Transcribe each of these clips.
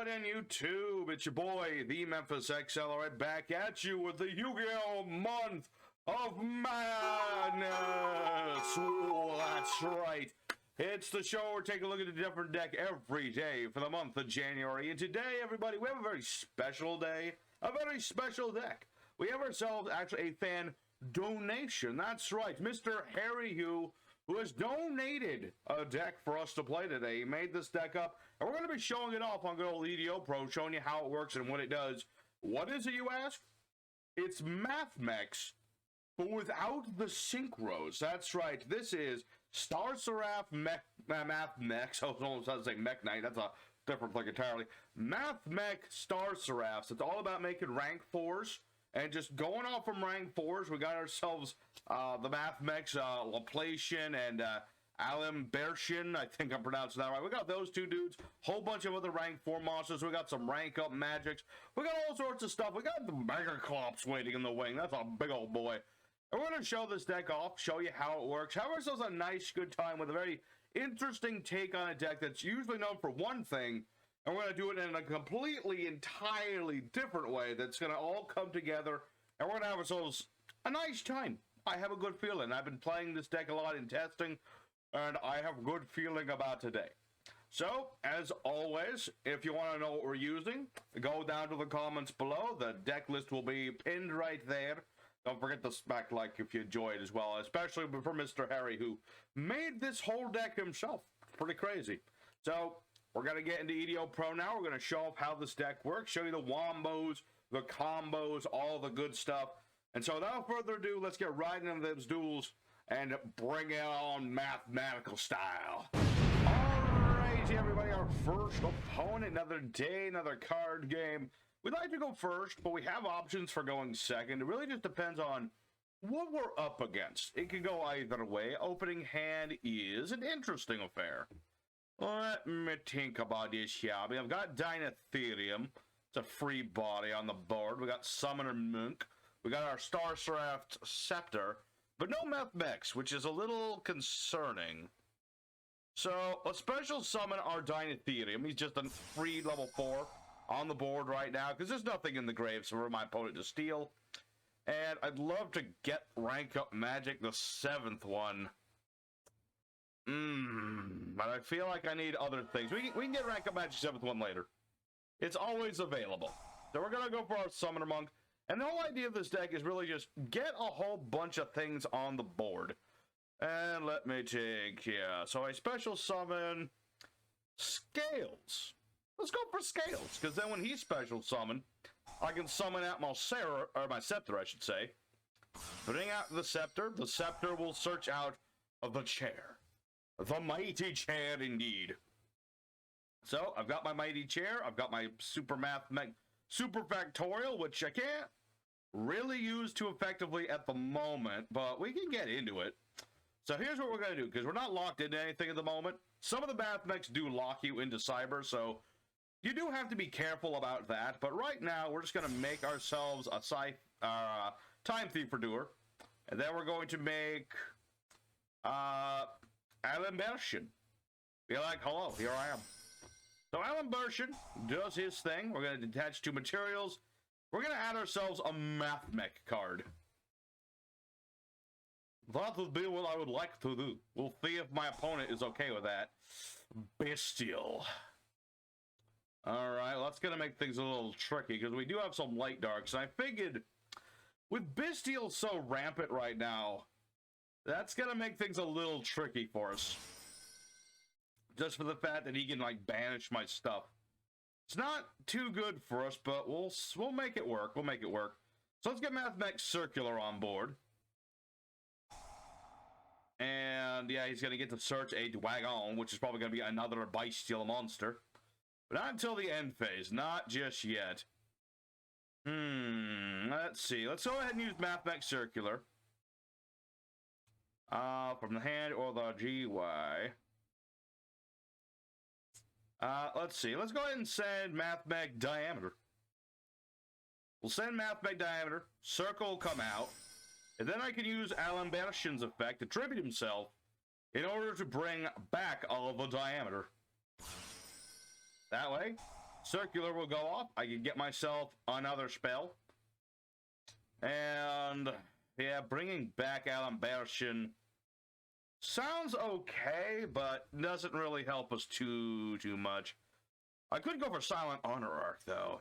happening, YouTube? It's your boy, the Memphis XL, right back at you with the Yu-Gi-Oh! Month of Madness. Ooh, that's right. It's the show where we're taking a look at a different deck every day for the month of January. And today, everybody, we have a very special day, a very special deck. We have ourselves actually a fan donation. That's right, Mr. Harry Hugh, who has donated a deck for us to play today. He made this deck up, and we're going to be showing it off on good old EDO Pro, showing you how it works and what it does. What is it, you ask? It's Mathmech, but without the synchros. That's right. This is Star Seraph Mathmech. I almost sounds like Mech Knight. That's a different thing entirely. Mathmech Star Seraphs. It's all about making rank 4s. And just going off from rank 4s, we got ourselves the Mathmech, Laplacian and Alimbertian. I think I'm pronouncing that right. We got those two dudes. Whole bunch of other rank 4 monsters. We got some rank up magics. We got all sorts of stuff. We got the Mega Clops waiting in the wing. That's a big old boy. And we're going to show this deck off, show you how it works, have ourselves a nice, good time with a very interesting take on a deck that's usually known for one thing, and we're going to do it in a completely, entirely different way that's going to all come together, and we're going to have ourselves a nice time. I have a good feeling. I've been playing this deck a lot in testing, and I have a good feeling about today. So, as always, if you want to know what we're using, go down to the comments below. The deck list will be pinned right there. Don't forget to smack like if you enjoy it as well, especially for Mr. Harry, who made this whole deck himself. Pretty crazy. So, we're going to get into EDO Pro now. We're going to show off how this deck works, show you the wombos, the combos, all the good stuff. And so, without further ado, let's get right into those duels and bring it on mathematical style. Alrighty, everybody, our first opponent. Another day, another card game. We'd like to go first, but we have options for going second. It really just depends on what we're up against. It can go either way. Opening hand is an interesting affair. Let me think about this here. I mean, I've got Dynetherium. It's a free body on the board. We got Summoner Monk. We got our Star Seraph Scepter, but no Mathmech, which is a little concerning. So, let's special summon our Dynetherium. He's just a free level 4 on the board right now, because there's nothing in the grave for my opponent to steal. And I'd love to get rank up magic, the 7th one. But I feel like I need other things. We can get rank up magic 7th one later. It's always available. So we're going to go for our Summoner Monk. And the whole idea of this deck is really just get a whole bunch of things on the board. And let me take, yeah. So I special summon Scales. Let's go for Scales, because then when he's special summoned, I can summon out my Scepter, I should say. Bring out the Scepter. The Scepter will search out of the chair. The mighty chair, indeed. So, I've got my mighty chair. I've got my Super Factorial, which I can't really use too effectively at the moment, but we can get into it. So, here's what we're going to do, because we're not locked into anything at the moment. Some of the Mathmechs do lock you into Cyber, so you do have to be careful about that, but right now we're just going to make ourselves a Time Thief Doer, and then we're going to make Alimbertian. Be like, hello, here I am. So Alimbertian does his thing. We're going to detach 2 materials. We're going to add ourselves a Mathmech card. That would be what I would like to do. We'll see if my opponent is okay with that. Bystial. Alright, well, that's going to make things a little tricky, because we do have some light darks, and I figured, with Bystial so rampant right now, that's going to make things a little tricky for us. Just for the fact that he can, like, banish my stuff. It's not too good for us, but we'll make it work. We'll make it work. So let's get Mathmech Circular on board. And, yeah, he's going to get to search a Dwagon, which is probably going to be another Bystial monster. But not until the end phase. Not just yet. Let's see. Let's go ahead and use Mathmech Circular. From the hand or the GY. Let's see. Let's go ahead and send Mathmech Diameter. We'll send Mathmech Diameter. Circle will come out. And then I can use Alimbertian's effect to tribute himself in order to bring back all of the Diameter. That way, Circular will go off. I can get myself another spell. And, yeah, bringing back Alambertian sounds okay, but doesn't really help us too much. I could go for Silent Honor Arc, though.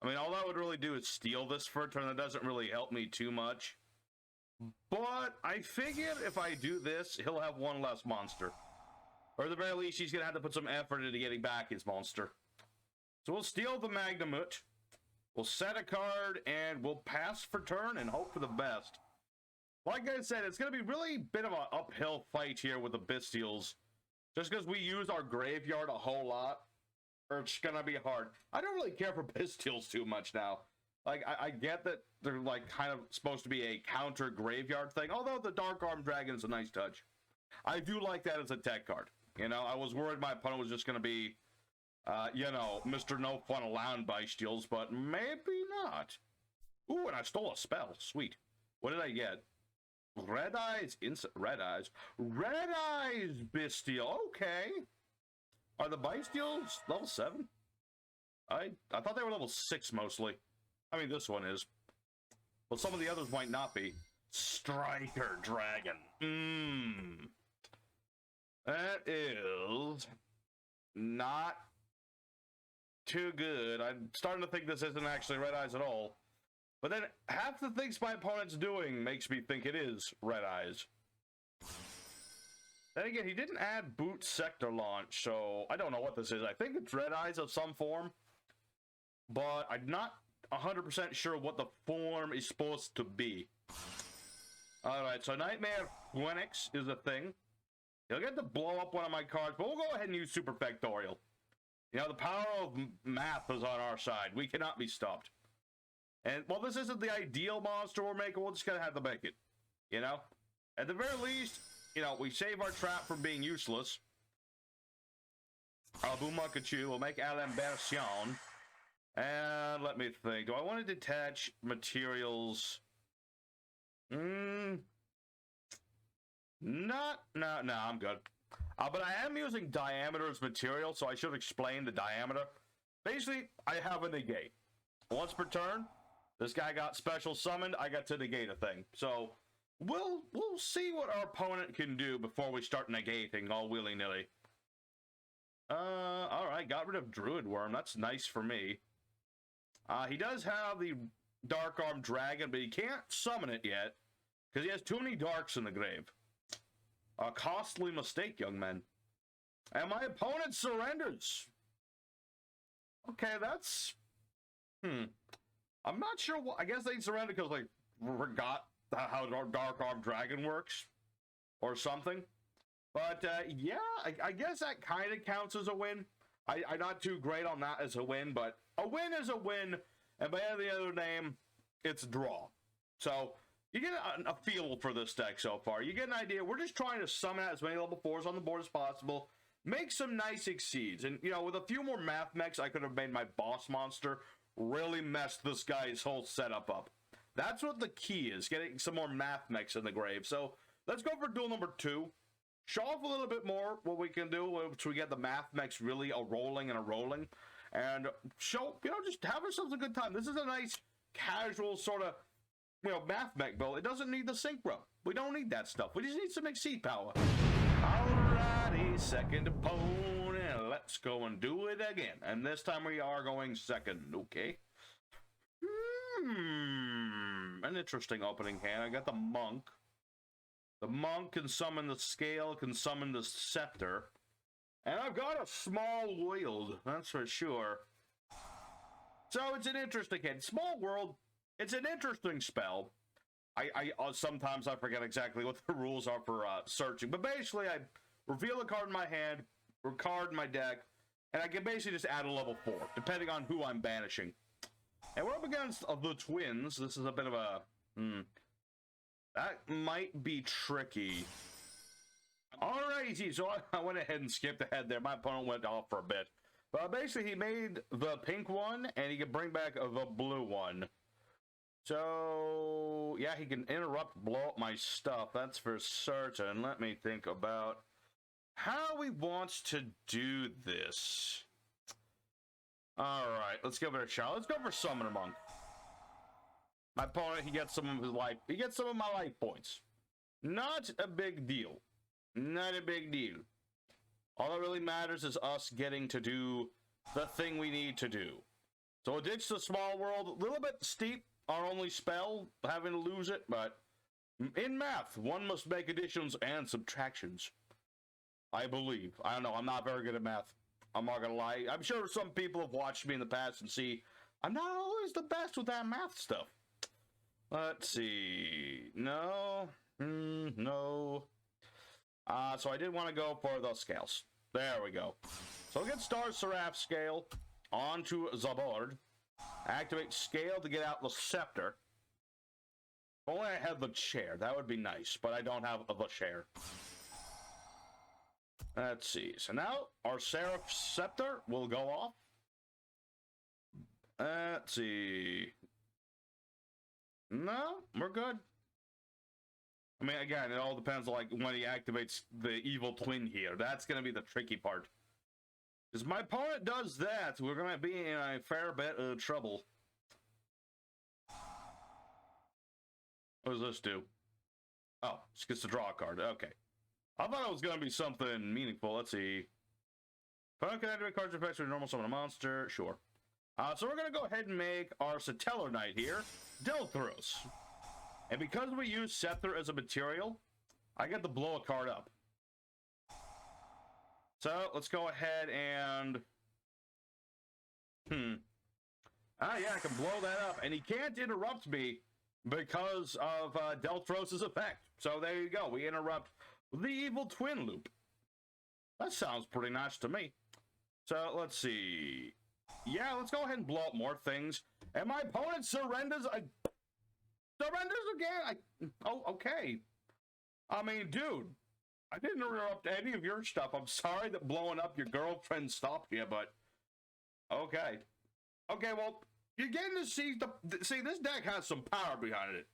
I mean, all that would really do is steal this for a turn. That doesn't really help me too much. But I figured if I do this, he'll have one less monster. Or at the very least, he's going to have to put some effort into getting back his monster. So we'll steal the Magnamut. We'll set a card, and we'll pass for turn and hope for the best. Like I said, it's going to be really a bit of an uphill fight here with the Bystials. Just because we use our graveyard a whole lot, or it's going to be hard. I don't really care for Bystials too much now. Like, I get that they're, like, kind of supposed to be a counter graveyard thing, although the Dark Arm Dragon is a nice touch. I do like that as a tech card. You know, I was worried my opponent was just going to be, you know, Mr. No Fun Allowed Bystials, but maybe not. Ooh, and I stole a spell. Sweet. What did I get? Red Eyes, Red Eyes Bystial. Okay. Are the Bystials level 7? I thought they were level 6 mostly. I mean, this one is. But some of the others might not be. Striker Dragon. That is not too good. I'm starting to think this isn't actually Red Eyes at all. But then half the things my opponent's doing makes me think it is Red Eyes. Then again, he didn't add Boot Sector Launch, so I don't know what this is. I think it's Red Eyes of some form. But I'm not 100% sure what the form is supposed to be. Alright, so Nightmare Phoenix is a thing. He'll get to blow up one of my cards, but we'll go ahead and use Super Factorial. You know, the power of math is on our side. We cannot be stopped. And while this isn't the ideal monster we're making, we're just going to have to make it. You know? At the very least, you know, we save our trap from being useless. Albumakachu will make Alambertian. And let me think. Do I want to detach materials? No, I'm good. But I am using diameter as material, so I should explain the diameter. Basically, I have a negate. Once per turn, this guy got special summoned, I got to negate a thing. So, we'll see what our opponent can do before we start negating all willy-nilly. Alright, got rid of Druid Worm. That's nice for me. He does have the Dark Arm Dragon, but he can't summon it yet, because he has too many darks in the grave. A costly mistake, young men. And my opponent surrenders. Okay, that's... I'm not sure what... I guess they surrendered because they forgot how Dark Arm Dragon works. Or something. But, yeah, I guess that kind of counts as a win. I'm not too great on that as a win, but a win is a win. And by any other name, it's a draw. So... you get a feel for this deck so far. You get an idea. We're just trying to summon out as many level 4s on the board as possible. Make some nice exceeds. And, you know, with a few more Mathmechs, I could have made my boss monster really mess this guy's whole setup up. That's what the key is, getting some more Mathmechs in the grave. So, let's go for duel number 2. Show off a little bit more what we can do once we get the Mathmechs really a-rolling. And show, you know, just have ourselves a good time. This is a nice, casual sort of... you know, Mathmech build. It doesn't need the Synchro. We don't need that stuff. We just need some exceed power. Alrighty, second opponent. Let's go and do it again. And this time we are going second, okay? An interesting opening hand. I got the Monk. The Monk can summon the Scale, can summon the Scepter. And I've got a small wield, that's for sure. So it's an interesting hand. Small world. It's an interesting spell. I sometimes I forget exactly what the rules are for searching, but basically I reveal a card in my hand, or card in my deck, and I can basically just add a level 4, depending on who I'm banishing. And we're up against the Twins. This is a bit of a... that might be tricky. Alrighty, so I went ahead and skipped ahead there. My opponent went off for a bit. But basically he made the pink one, and he can bring back the blue one. So, yeah, he can interrupt, blow up my stuff. That's for certain. Let me think about how we want to do this. All right, let's give it a shot. Let's go for Summoner Monk. My opponent, he gets some of his life. He gets some of my life points. Not a big deal. Not a big deal. All that really matters is us getting to do the thing we need to do. So ditch the small world. A little bit steep, our only spell, having to lose it, but in math, one must make additions and subtractions. I believe. I don't know, I'm not very good at math. I'm not gonna lie. I'm sure some people have watched me in the past and see I'm not always the best with that math stuff. Let's see. No. No. So I did want to go for the scales. There we go. So we'll get Star Seraph scale onto the board. Activate scale to get out the scepter. If only I had the chair. That would be nice, but I don't have the chair. Let's see. So now our Seraph scepter will go off. Let's see. No, we're good. I mean, again, it all depends on, like, when he activates the evil twin here. That's going to be the tricky part. Because my opponent does that, we're going to be in a fair bit of trouble. What does this do? Oh, just gets to draw a card. Okay. I thought it was going to be something meaningful. Let's see. Opponent can activate cards effects with normal summon a monster. Sure. So we're going to go ahead and make our Satellar Knight here. Delthros. And because we use Scepter as a material, I get to blow a card up. So let's go ahead and... yeah, I can blow that up. And he can't interrupt me because of Delthros' effect. So there you go. We interrupt the evil twin loop. That sounds pretty nice to me. So let's see. Yeah, let's go ahead and blow up more things. And my opponent surrenders. Surrenders again. Oh, okay. I mean, dude, I didn't interrupt any of your stuff. I'm sorry that blowing up your girlfriend stopped you, but okay. Okay, well, you're getting to see see, this deck has some power behind it.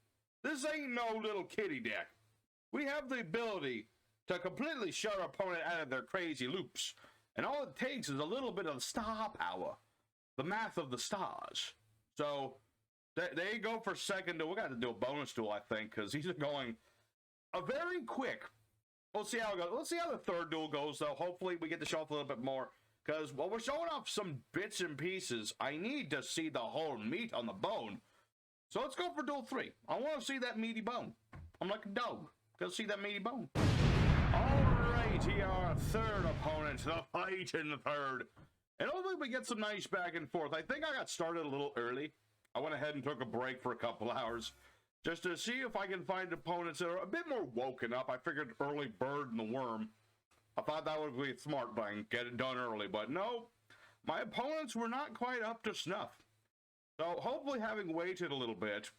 This ain't no little kitty deck. We have the ability to completely shut our opponent out of their crazy loops. And all it takes is a little bit of star power. The math of the stars. So, there you go for second duel. We're going to do a bonus duel, I think, because he's going a very quick. We'll see how it goes. Let's see how the third duel goes, though. Hopefully, we get to show off a little bit more. Because while we're showing off some bits and pieces, I need to see the whole meat on the bone. So let's go for duel 3. I want to see that meaty bone. I'm like a dog. Go see that meaty bone. Alright, here our third opponent. The fight in the third. And hopefully we get some nice back and forth. I think I got started a little early. I went ahead and took a break for a couple hours just to see if I can find opponents that are a bit more woken up. I figured early bird and the worm. I thought that would be a smart thing, get it done early, but no, my opponents were not quite up to snuff. So hopefully having waited a little bit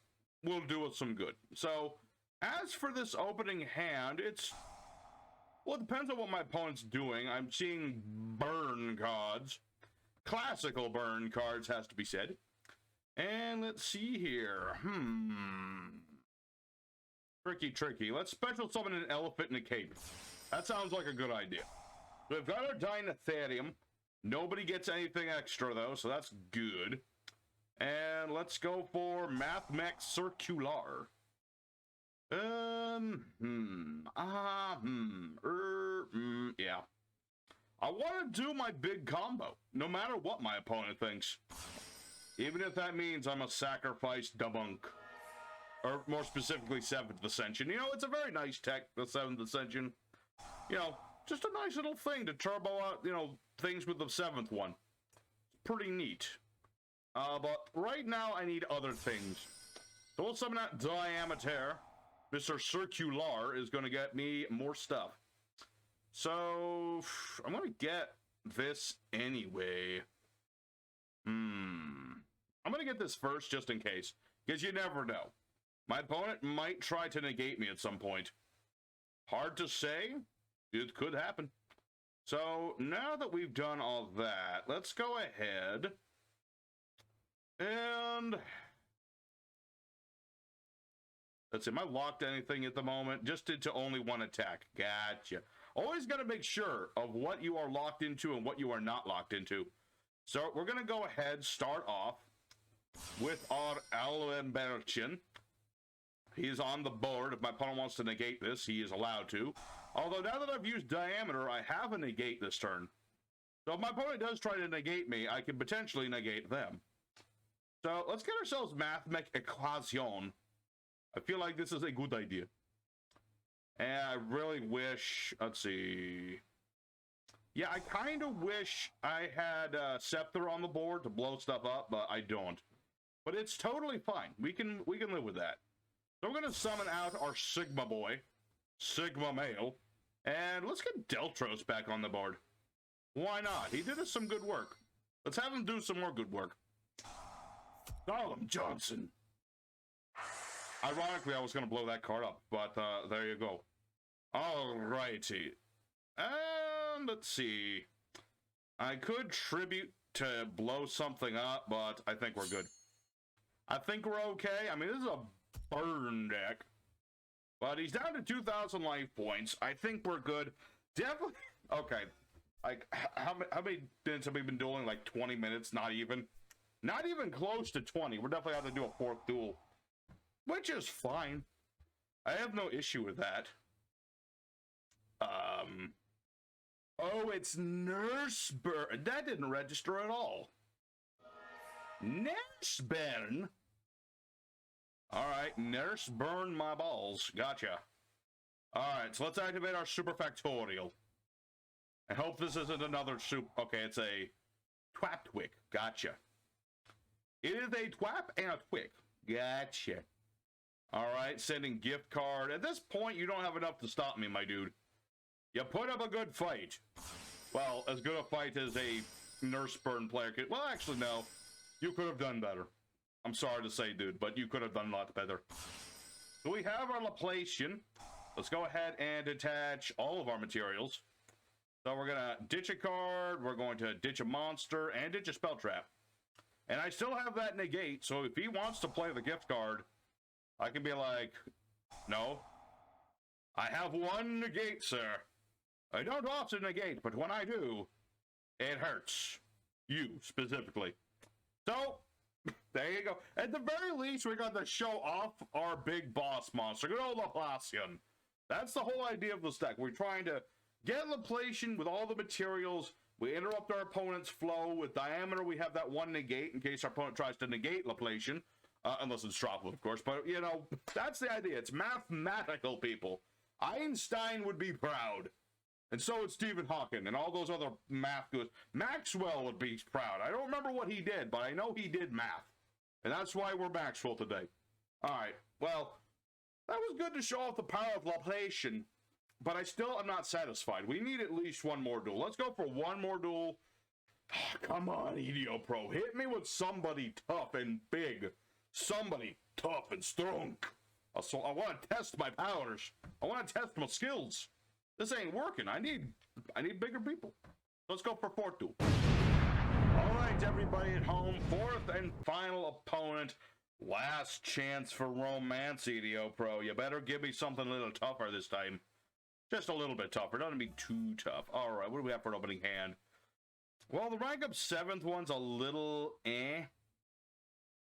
will do us some good. So as for this opening hand, well, it depends on what my opponent's doing. I'm seeing burn cards. Classical burn cards, has to be said. And let's see here. Tricky. Let's special summon an elephant in a cape. That sounds like a good idea. We've got our Dinotherium. Nobody gets anything extra, though, so that's good. And let's go for Mathmech Circular. Yeah. I want to do my big combo, no matter what my opponent thinks. Even if that means I'm a sacrificed debunk. Or more specifically, 7th Ascension. You know, it's a very nice tech, the 7th Ascension. You know, just a nice little thing to turbo out, you know, things with the 7th one. It's pretty neat. But right now, I need other things. So we'll summon out Diameter. Mr. Circular is going to get me more stuff. So, I'm going to get this anyway. I'm going to get this first just in case. Because you never know. My opponent might try to negate me at some point. Hard to say. It could happen. So, now that we've done all that, let's go ahead and... Let's see, am I locked anything at the moment? Just did to only one attack. Gotcha. Always got to make sure of what you are locked into and what you are not locked into. So we're going to go ahead, start off with our Allenberchen. He's on the board. If my opponent wants to negate this, he is allowed to. Although now that I've used Diameter, I have a negate this turn. So if my opponent does try to negate me, I can potentially negate them. So let's get ourselves Mathmech Equation. I feel like this is a good idea. And I really wish, let's see. Yeah, I kind of wish I had Scepter on the board to blow stuff up, but I don't. But it's totally fine. We can live with that. So we're going to summon out our Sigma boy, Sigma male, and let's get Deltros back on the board. Why not? He did us some good work. Let's have him do some more good work. Solemn Johnson. Ironically, I was going to blow that card up, but there you go. Alrighty. And let's see. I could tribute to blow something up, but I think we're good. I think we're okay. I mean, this is a burn deck. But he's down to 2,000 life points. I think we're good. Definitely. Okay. Like, how many minutes have we been dueling? Like 20 minutes? Not even. Not even close to 20. We're definitely going to do a fourth duel. Which is fine. I have no issue with that. Oh, it's Nurse Burn. That didn't register at all. Nurse Burn? Alright, Nurse Burn my balls. Gotcha. Alright, so let's activate our Super Factorial. I hope this isn't another soup. Okay, it's a Twap Twick. Gotcha. It is a Twap and a Twick. Gotcha. Alright, sending gift card. At this point, you don't have enough to stop me, my dude. You put up a good fight. Well, as good a fight as a Nurse Burn player could. Well, actually, no. You could have done better. I'm sorry to say, dude, but you could have done a lot better. So we have our Laplacian. Let's go ahead and detach all of our materials. So we're going to ditch a card, we're going to ditch a monster, and ditch a spell trap. And I still have that negate, so if he wants to play the gift card, I can be like, no. I have one negate, sir. I don't often negate, but when I do, it hurts. You, specifically. So, there you go. At the very least, we got to show off our big boss monster. Good old Laplacian. That's the whole idea of this deck. We're trying to get Laplacian with all the materials. We interrupt our opponent's flow. With Diameter, we have that one negate in case our opponent tries to negate Laplacian. Unless it's Droplet, of course. But, you know, that's the idea. It's mathematical, people. Einstein would be proud. And so would Stephen Hawking and all those other math gurus. Maxwell would be proud. I don't remember what he did, but I know he did math. And that's why we're Maxwell today. All right. Well, that was good to show off the power of Laplacian. But I still am not satisfied. We need at least one more duel. Let's go for one more duel. Come on, EDO Pro. Hit me with somebody tough and big. Somebody tough and strong. So I want to test my powers. I want to test my skills. This ain't working. I need bigger people. Let's go for fourth duel. All right, everybody at home. Fourth and final opponent. Last chance for romance, EDO Pro. You better give me something a little tougher this time. Just a little bit tougher. Doesn't be too tough. All right, what do we have for an opening hand? Well, the rank up 7th one's a little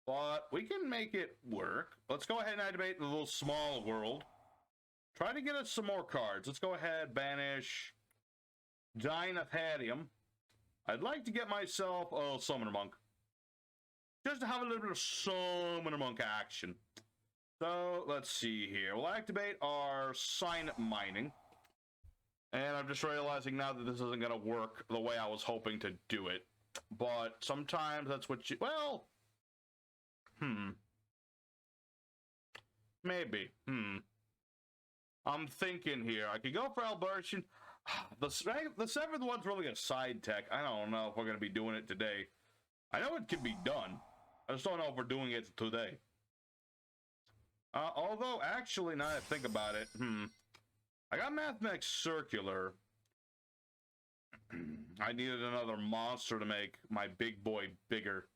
but we can make it work. Let's go ahead and activate the little small world. Try to get us some more cards. Let's go ahead, banish Dynatherium. I'd like to get myself a Summoner Monk. Just to have a little bit of Summoner Monk action. So, let's see here. We'll activate our Sign Mining. And I'm just realizing now that this isn't going to work the way I was hoping to do it. But sometimes that's what you... Well... Maybe. I'm thinking here. I could go for Albertian. The 7th one's really a side tech. I don't know if we're going to be doing it today. I know it can be done. I just don't know if we're doing it today. Although, actually, now that I think about it, I got Mathmech Circular. I needed another monster to make my big boy bigger.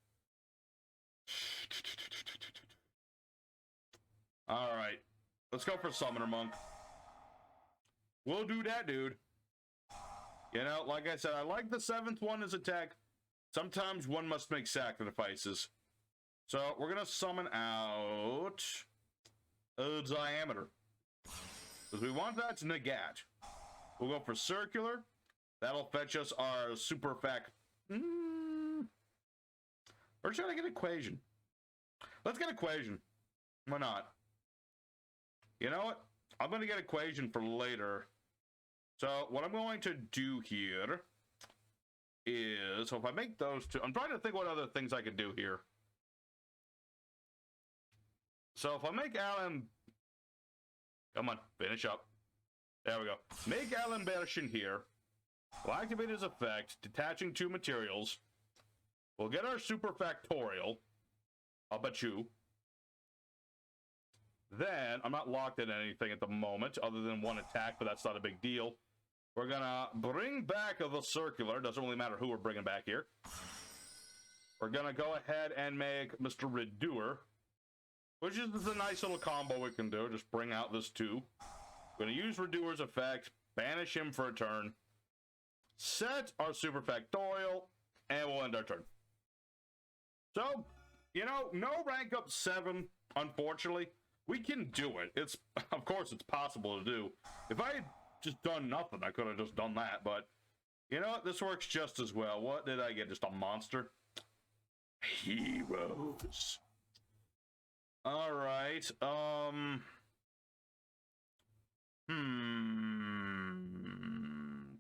Alright. Let's go for Summoner Monk. We'll do that, dude. You know, like I said, I like the 7th one as a tech. Sometimes one must make sacrifices. So we're going to summon out a diameter. Because we want that to negate. We'll go for circular. That'll fetch us our super effect. Or should I get equation? Let's get equation. Why not? You know what? I'm going to get equation for later. So what I'm going to do here is, so if I make those two, I'm trying to think what other things I could do here. So if I make Alan, come on, finish up. There we go. Make Alan Bershin here. We'll activate his effect, detaching 2 materials. We'll get our super factorial. I'll bet you. Then, I'm not locked in anything at the moment, other than 1 attack, but that's not a big deal. We're gonna bring back the circular. Doesn't really matter who we're bringing back here. We're gonna go ahead and make Mr. Redoer, which is a nice little combo we can do. Just bring out this 2. We're gonna use Redoer's effect, banish him for a turn, set our super factorial, and we'll end our turn. So, you know, no rank up 7, unfortunately. We can do it. It's, of course, it's possible to do. If I had just done nothing, I could have just done that, but you know what? This works just as well. What did I get? Just a monster? Heroes. All right.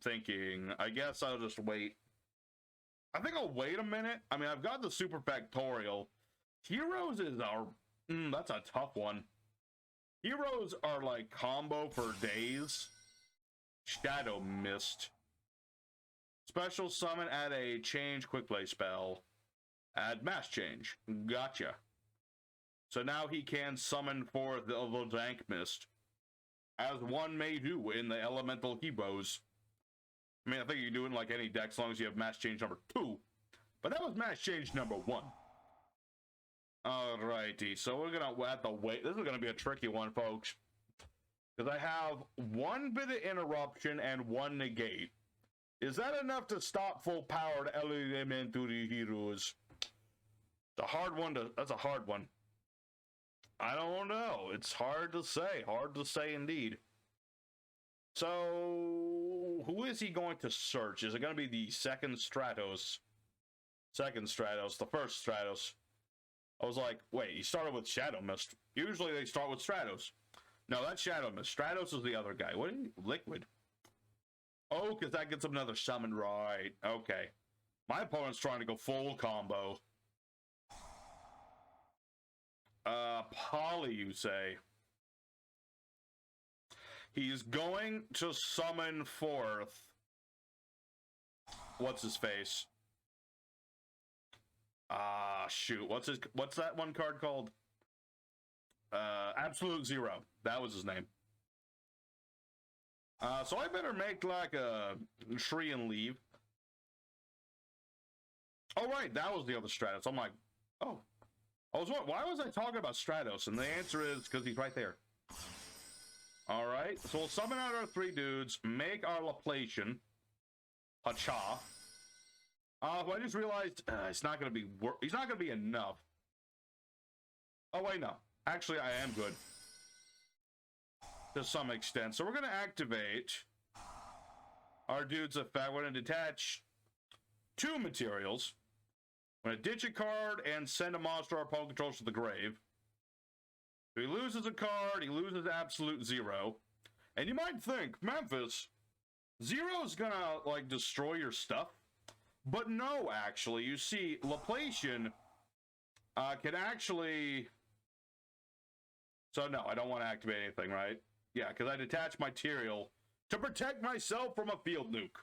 Thinking. I guess I'll just wait. I think I'll wait a minute. I mean, I've got the super factorial. Heroes is our... that's a tough one. Heroes are like combo for days. Shadow Mist. Special summon, add a change quick play spell. Add mass change. Gotcha. So now he can summon for the Dank Mist, as one may do in the elemental heroes. I mean, I think you can do it in like any deck as long as you have mass change number 2. But that was mass change number 1. Alrighty, so we're gonna have to wait. This is gonna be a tricky one, folks, because I have 1 bit of interruption and 1 negate. Is that enough to stop full powered elementary heroes? It's a hard one to. That's a hard one. I don't know. It's hard to say. Hard to say indeed. So, who is he going to search? Is it going to be the second Stratos? Second Stratos, the first Stratos. I was like, wait, he started with Shadow Mist. Usually they start with Stratos. No, that's Shadow Mist. Stratos is the other guy. What is he? Liquid. Oh, because that gets him another summon. Right. Okay. My opponent's trying to go full combo. Polly, you say? He's going to summon forth... What's his face? Shoot. What's that one card called? Absolute Zero. That was his name. So I better make like a tree and leave. Oh, right. That was the other Stratos. I'm like, oh. Why was I talking about Stratos? And the answer is because he's right there. All right. So we'll summon out our 3 dudes, make our Laplacian. Hacha. I just realized it's not going to be he's not going to be enough. Oh, wait, no. Actually, I am good. To some extent. So we're going to activate our dude's effect. We're going to detach 2 materials. I'm going to ditch a card and send a monster our opponent controls to the grave. If he loses a card, he loses absolute 0. And you might think, Memphis, 0 is going to, like, destroy your stuff. But no, actually. You see, Laplacian can actually... So, no, I don't want to activate anything, right? Yeah, because I detach material to protect myself from a field nuke.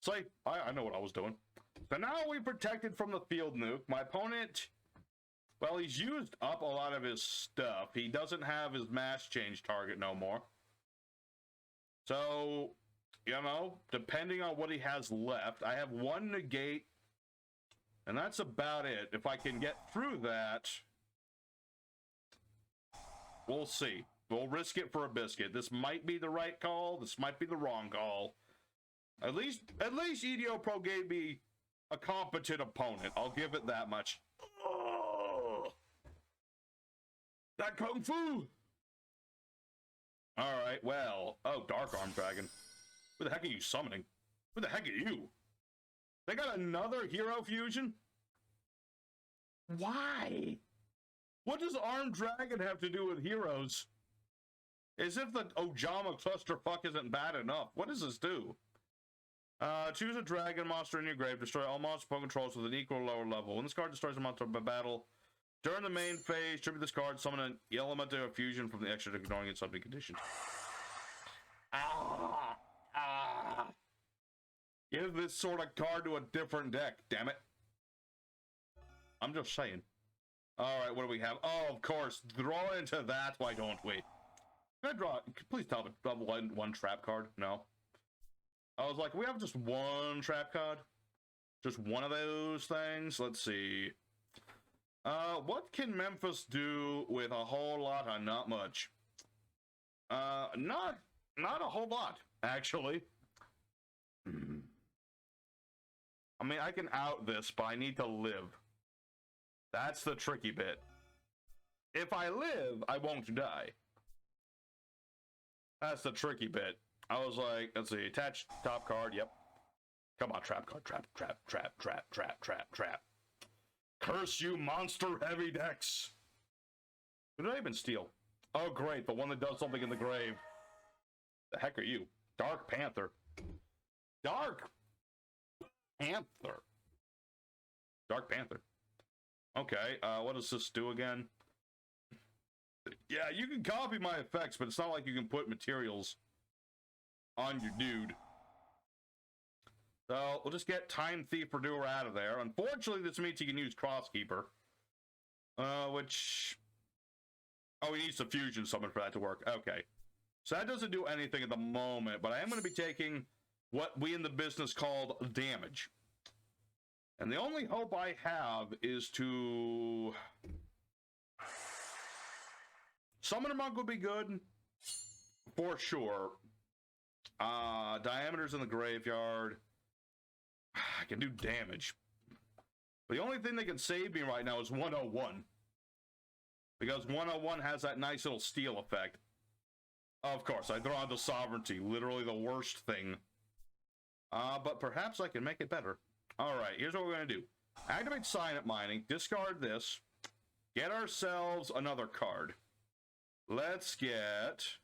So, I know what I was doing. So now we protected from the field nuke. My opponent, well, he's used up a lot of his stuff. He doesn't have his mass change target no more. So, you know, depending on what he has left, I have 1 negate, and that's about it. If I can get through that, we'll see. We'll risk it for a biscuit. This might be the right call. This might be the wrong call. At least EDO Pro gave me a competent opponent. I'll give it that much. Oh, that kung fu. All right. Well. Oh, Dark Arm Dragon. Who the heck are you summoning? Who the heck are you? They got another hero fusion? Why? What does Armed Dragon have to do with heroes? As if the Ojama clusterfuck isn't bad enough. What does this do? Choose a dragon monster in your grave. Destroy all monster Pokemon controls with an equal or lower level. When this card destroys a monster by battle, during the main phase, tribute this card, summon an element of fusion from the extra ignoring its subject conditions. Give this sort of card to a different deck, damn it. I'm just saying. Alright, what do we have? Oh, of course. Draw into that, why don't we? Can I draw? Please tell me. One trap card? No. I was like, we have just one trap card? Just one of those things? Let's see. What can Memphis do with a whole lot of not much? Not a whole lot, actually. I mean, I can out this, but I need to live. That's the tricky bit. If I live, I won't die. That's the tricky bit. I was like, let's see, attach top card, yep. Come on, trap card, trap. Curse you, monster heavy decks. Who did I even steal? Oh, great, the one that does something in the grave. The heck are you? Dark Panther. Dark Panther. Dark Panther. Okay, what does this do again? Yeah, you can copy my effects, but it's not like you can put materials on your dude. So, we'll just get Time Thief Redoer out of there. Unfortunately, this means you can use Crosskeeper. Which... Oh, he needs a fusion summon for that to work. Okay. So that doesn't do anything at the moment, but I am going to be taking what we in the business called damage. And the only hope I have is to... Summoner Monk would be good, for sure. Diameters in the graveyard. I can do damage. But the only thing that can save me right now is 101. Because 101 has that nice little steal effect. Of course, I draw into Sovereignty, literally the worst thing. But perhaps I can make it better. Alright, here's what we're going to do. Activate Cyanide Mining, discard this, get ourselves another card. Let's get...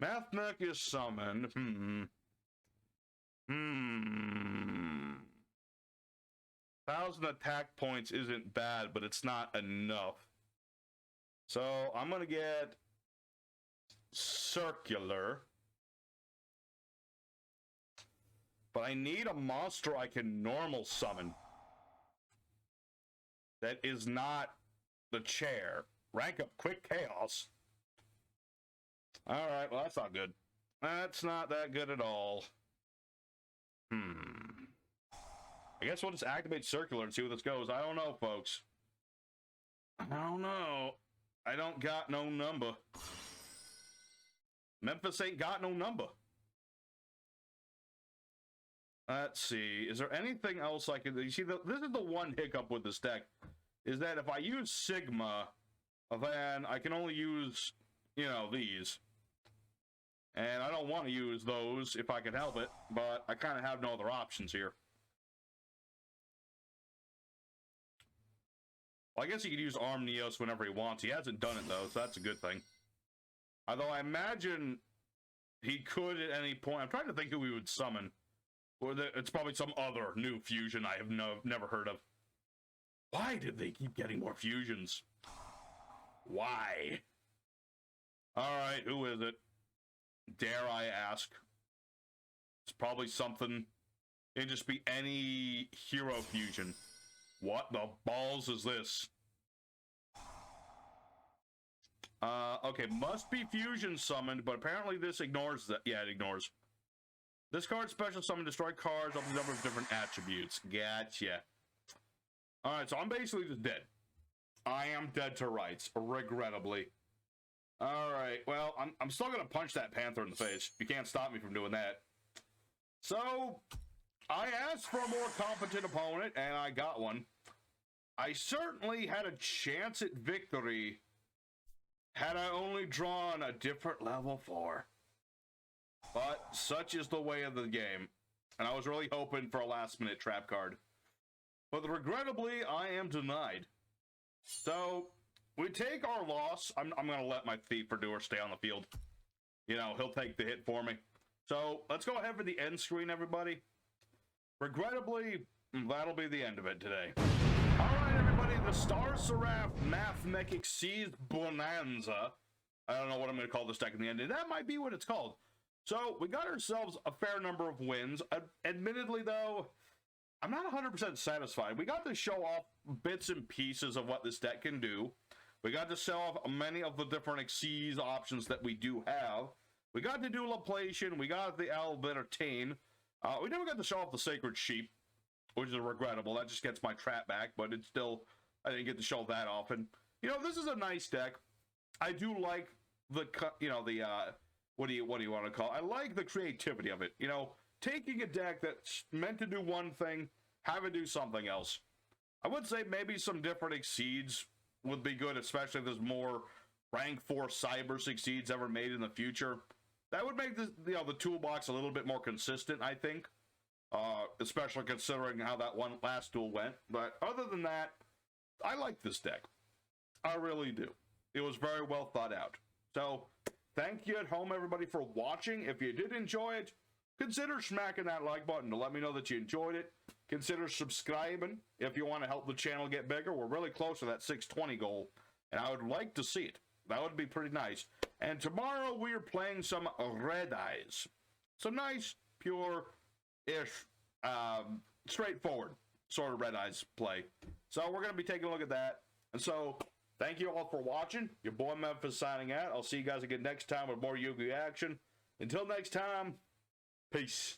Mathmech is summoned. 1,000 attack points isn't bad, but it's not enough. So I'm going to get Circular. But I need a monster I can normal summon. That is not the chair. Rank up Quick Chaos. Alright, well that's not good. That's not that good at all. I guess we'll just activate Circular and see where this goes. I don't know, folks. I don't know. I don't got no number. Memphis ain't got no number. Let's see. Is there anything else I can... You see, this is the one hiccup with this deck. Is that if I use Sigma, then I can only use, you know, these. And I don't want to use those if I can help it, but I kind of have no other options here. Well, I guess he could use Arm Neos whenever he wants. He hasn't done it, though, so that's a good thing. Although I imagine he could at any point. I'm trying to think who we would summon. Or it's probably some other new fusion I have never heard of. Why did they keep getting more fusions? Why? Alright, who is it? Dare I ask? It's probably something. It'd just be any hero fusion. What the balls is this? Okay, must be fusion summoned, but apparently this ignores that. Yeah, it ignores. This card special summon destroy cards up to a number of different attributes. Gotcha. Alright, so I'm basically just dead. I am dead to rights, regrettably. All right, well, I'm still gonna punch that panther in the face. You can't stop me from doing that. So, I asked for a more competent opponent, and I got one. I certainly had a chance at victory had I only drawn a different level 4. But such is the way of the game, and I was really hoping for a last-minute trap card. But regrettably, I am denied. So, we take our loss. I'm going to let my Thief Doer stay on the field. You know, he'll take the hit for me. So, let's go ahead for the end screen, everybody. Regrettably, that'll be the end of it today. Alright, everybody, the Star Seraph Mathmech Exceeds Bonanza. I don't know what I'm going to call this deck in the end. That might be what it's called. So, we got ourselves a fair number of wins. Admittedly, though, I'm not 100% satisfied. We got to show off bits and pieces of what this deck can do. We got to show off many of the different Exceeds options that we do have. We got to do Laplation. We got the Albertine. We never got to show off the Sacred Sheep, which is regrettable. That just gets my trap back, but it's still, I didn't get to show that often. You know, this is a nice deck. I do like the, you know, the, what do you want to call it? I like the creativity of it. You know, taking a deck that's meant to do one thing, have it do something else. I would say maybe some different Exceeds would be good, especially if there's more rank 4 Cyber Exceeds ever made in the future. That would make the, you know, the toolbox a little bit more consistent, I think. Especially considering how that one last duel went. But other than that, I like this deck. I really do. It was very well thought out. So, thank you at home, everybody, for watching. If you did enjoy it, consider smacking that like button to let me know that you enjoyed it. Consider subscribing if you want to help the channel get bigger. We're really close to that 620 goal, and I would like to see it. That would be pretty nice. And tomorrow we are playing some Red Eyes. Some nice, pure-ish, straightforward sort of Red Eyes play. So we're going to be taking a look at that. And so, thank you all for watching. Your boy Memphis signing out. I'll see you guys again next time with more Yu-Gi-Oh action. Until next time, peace.